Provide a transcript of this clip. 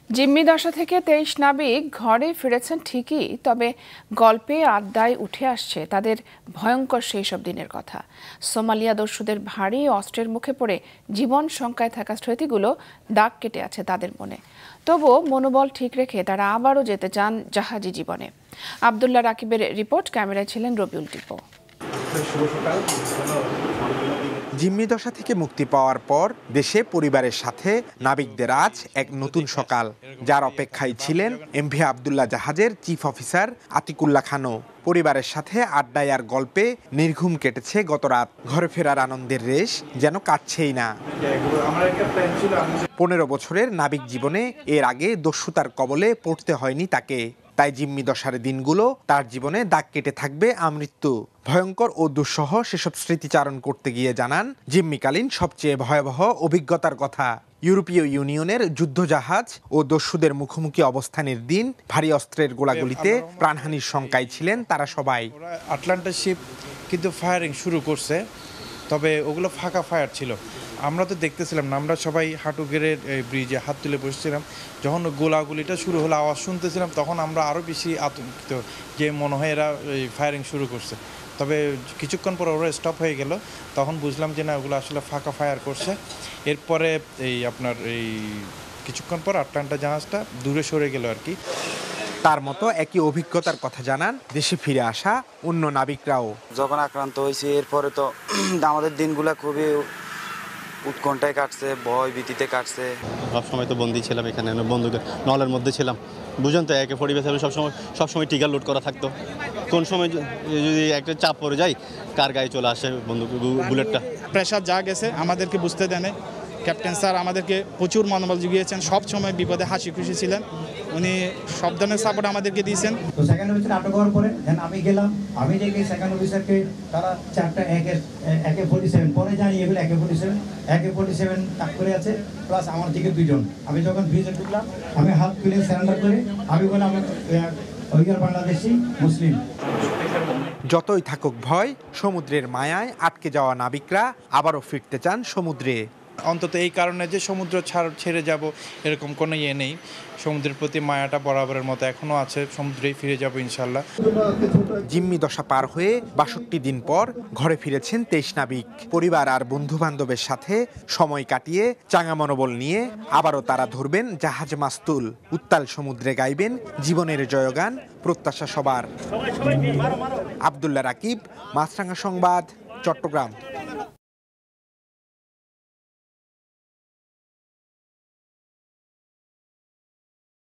জিম্মি দশা থেকে ২৩ নাবিক ঘরে ফিরেছেন ঠিকই, তবে গল্পে আড্ডায় উঠে আসছে তাদের ভয়ঙ্কর সেই সব দিনের কথা। সোমালিয়া দস্যুদের ভারী অস্ত্রের মুখে পড়ে জীবন শঙ্কায় থাকা স্মৃতিগুলো দাগ কেটে আছে তাদের মনে। তবুও মনোবল ঠিক রেখে তারা আবারও যেতে চান জাহাজি জীবনে। আব্দুল্লাহ রাকিবের রিপোর্ট, ক্যামেরায় ছিলেন রবিউল টিপো। জিম্মি দশা থেকে মুক্তি পাওয়ার পর দেশে পরিবারের সাথে নাবিকদের আজ এক নতুন সকাল, যার অপেক্ষায় ছিলেন এমভি আবদুল্লাহ জাহাজের চিফ অফিসার আতিকুল্লাহ খানও। পরিবারের সাথে আড্ডায় আর গল্পে নির্ঘুম কেটেছে গত রাত। ঘরে ফেরার আনন্দের রেশ যেন কাটছেই না। ১৫ বছরের নাবিক জীবনে এর আগে দস্যুতার কবলে পড়তে হয়নি তাকে। তাই জিম্মি দশার দিনগুলো তার জীবনে দাগ কেটে থাকবে আমৃত্যু। ভয়ঙ্কর ও দুঃসহ সেসব স্মৃতিচারণ করতে গিয়ে জানান জিম্মিকালীন সবচেয়ে ভয়াবহ অভিজ্ঞতার কথা। ইউরোপীয় ইউনিয়নের যুদ্ধজাহাজ ও দস্যুদের মুখোমুখি অবস্থানের দিন। ভারী অস্ত্রের গোলাগুলিতে প্রাণহানির শঙ্কায় ছিলেন তারা সবাই। আটলান্টা শিপ কিন্তু ফায়ারিং শুরু করছে, তবে ওগুলো ফাঁকা ফায়ার ছিল। আমরা তো দেখতেছিলাম না, আমরা সবাই হাঁটু গেড়ে ব্রিজে হাত তুলে বসেছিলাম। যখন গোলাগুলিটা শুরু হলো, আওয়াজ শুনতেছিলাম, তখন আমরা আরও বেশি আতঙ্কিত যে মনে হয় এরা ফায়ারিং শুরু করছে। তবে কিছুক্ষণ পর ওরা স্টপ হয়ে গেল, তখন বুঝলাম যে না, ওগুলো আসলে ফাঁকা ফায়ার করছে। এরপরে এই কিছুক্ষণ পর আটলান্টা জাহাজটা দূরে সরে গেল আর কি। তার মতো একই অভিজ্ঞতার কথা জানান দেশে ফিরে আসা অন্য নাবিকরাও। যখন আক্রান্ত হয়েছে এরপরে তো আমাদের দিনগুলো খুবই উৎকণ্ঠায় কাটছে, ভয় ভীতিতে কাটছে। সবসময় তো বন্দি ছিলাম এখানে, বন্দুকের নলের মধ্যে ছিলাম। বুঝেন তো, AK-47 সবসময় টিকার লোড করা থাকতো। কোন সময় যদি একটা চাপ পড়ে যায়, কার গায়ে চলে আসে বন্দুক বুলেটটা। প্রেশার যা গেছে আমাদেরকে বুঝতে দেন। ক্যাপ্টেন স্যার আমাদেরকে প্রচুর মনোবল জুগিয়েছেন, সব সময় বিপদে হাসি খুশি ছিলেন। উনি সব ধরনের সাপোর্ট আমাদেরকে দিয়েছেন। তো সেকেন্ড অফিসার আটক হওয়ার পরে আমি গেলাম, আমি দেখি সেকেন্ড অফিসারকে তারা 4টা AK-47 পরে জানি এগুলো AK-47 তাক করে আছে, প্লাস আমার থেকে 2জন। আমি যখন ব্রিজে ঢুকলাম, আমি হাত তুলে সারেন্ডার করে আমি বললাম আমি বাংলাদেশি মুসলিম। যতই থাকুক ভয়, সমুদ্রের মায়ায় আটকে যাওয়া নাবিকরা আবারও ফিরতে চান সমুদ্রে। অন্তত এই কারণে যে সমুদ্র ছেড়ে যাব এরকম কোনো ইয়ে নেই। সমুদ্রের প্রতি মায়াটা বরাবরের মতো এখনো আছে, সমুদ্রেই ফিরে যাব ইনশাল্লাহ। জিম্মি দশা পার হয়ে ৬২ দিন পর ঘরে ফিরেছেন ২৩ নাবিক। পরিবার আর বন্ধু বান্ধবের সাথে সময় কাটিয়ে চাঙা মনোবল নিয়ে আবারও তারা ধরবেন জাহাজ মাস্তুল। উত্তাল সমুদ্রে গাইবেন জীবনের জয়গান, প্রত্যাশা সবার। আব্দুল্লাহ রাকিব, মাছরাঙা সংবাদ, চট্টগ্রাম।